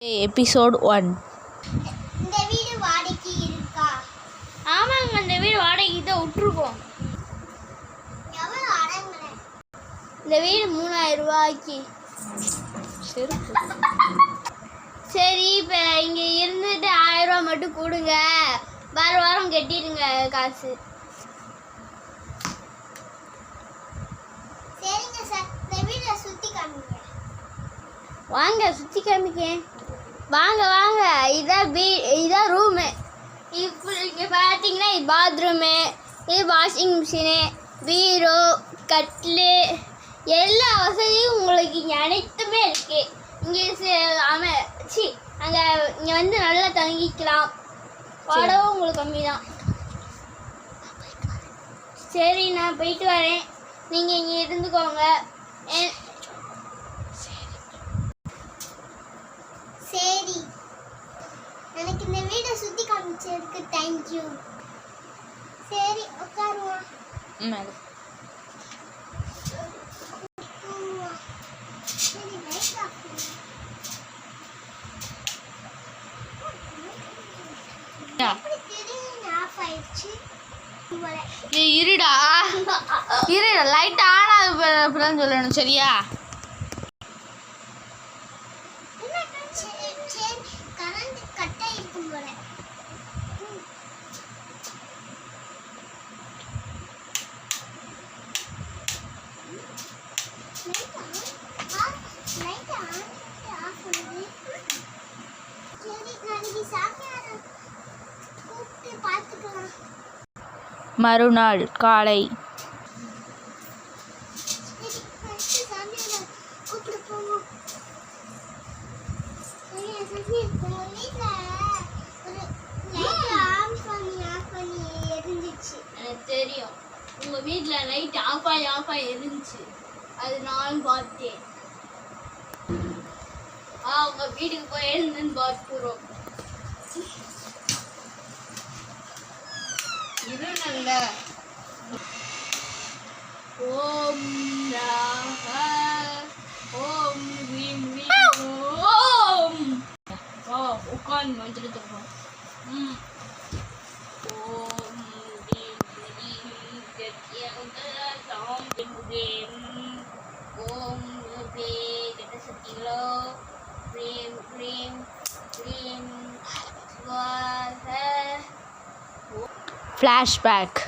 Episode 1. இந்த வீடு வாடகைக்கு இருக்கா? ஆமாங்க, இந்த வீடு வாடகைக்கு தான் விட்டுருக்கோம். எவ்வளோ அடங்குறேன்? இந்த வீடு 3000 ரூபாய்க்கு. சரி, இப்போ இங்கே இருந்துட்டு 1000 ரூபா மட்டும் கொடுங்க, வாரம் கட்டிடுங்க காசு. சரிங்க சார், இந்த வீடை சுற்றி காமிங்க. வாங்க, சுற்றி காமிக்கேன். வாங்க வாங்க, இதான் ரூமு. இப்போ இங்கே பார்த்தீங்கன்னா இது பாத்ரூமு, இது வாஷிங் மிஷினு, பீரோ, கட்லு, எல்லா வசதியும் உங்களுக்கு இங்கே அனைத்துமே இருக்குது. இங்கே அங்கே இங்கே வந்து நல்லா தங்கிக்கலாம். வாடகை உங்களுக்கு கம்மி தான். சரி, நான் போயிட்டு வரேன், நீங்கள் இங்கே இருந்துக்கோங்க. சரி, எனக்கு இந்த வீடை சுற்றி காமிச்சதுக்கு தேங்க்யூ. சரி, உட்காருவோம். சரி, லைட் ஆஃப் பண்ணு. எப்படி திடீர்னு ஆஃப் ஆயிடுச்சு? இருடா லைட் ஆன் ஆகுதுன்னு சொல்லணும். சரியா? கரண்ட் கட் ஆயிருக்கும் போல. மறுநாள் காலை. எனக்கு தெரியும், உங்கள் வீட்டில் லைட் ஆஃப் ஆகி இருந்துச்சு. அது நானும் பார்த்தேன். உங்கள் வீட்டுக்கு போய் என்னன்னு பார்த்துக்கிறோம். இது நல்ல ஓம் ஓம் வீம் வீம் ஓம் உட்காந்து மந்திரத்தை ஓம் ஓம் கெட்டசக்திகளோ ப்ரீம் ப்ரீம் ப்ரீம் ஃப்ளாஷ்பேக்.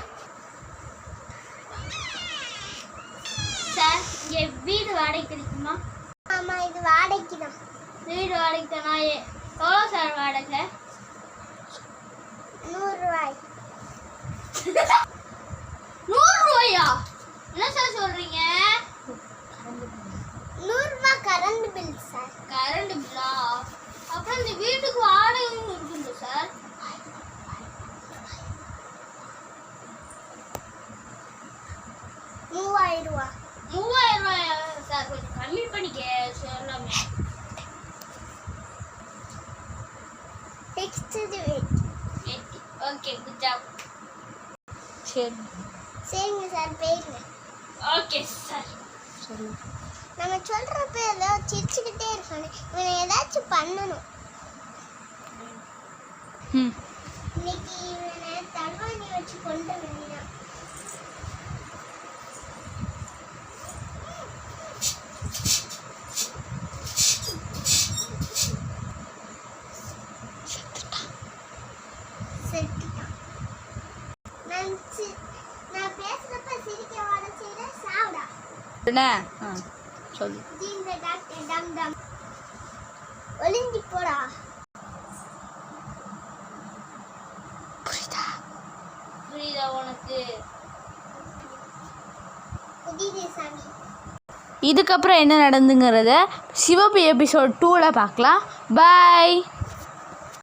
சார், இங்கே வீடு வாடகைக்கு இருக்குமா? ஆமாம், இது வாடகைக்கு தான். வீடு வாடகைக்கு தானா? எவ்வளோ சார் வாடகை? 100 ரூபாய். 100 ரூபாயா? என்ன சார் சொல்கிறீங்க? 100 ரூபாய் கரண்ட் பில் சார். கரண்ட் பில்லா? அப்புறம் இந்த வீட்டுக்கு வாடகையும் இருக்குங்க சார். 3000 ரூபாய். 3000 ரூபாயா சார்? கொஞ்சம் கம்மி பண்ணிக்க சொல்லாமே. Okay, good job. சரிங்க சார், போயிருங்க. Okay sir. நம்ம சொல்கிறப்ப ஏதோ சிரிச்சுக்கிட்டே இருக்கானே, இவனை ஏதாச்சும் பண்ணணும். இன்னைக்கு இவனை தல்வாணி வச்சு கொண்டு வேண்டிதான். நான் பேசுறப்ப சிரிக்க வாட செய்யற சாவுடா. சொல்லு. இந்த டாக்டர் டம் டம் ஒளிஞ்சி போடா. புரியுதா உனக்கு? புரியுது சாமி. இதுக்கப்புறம் என்ன நடந்துங்கிறத சிவப்பு எபிசோட் 2ல பார்க்கலாம். பாய்.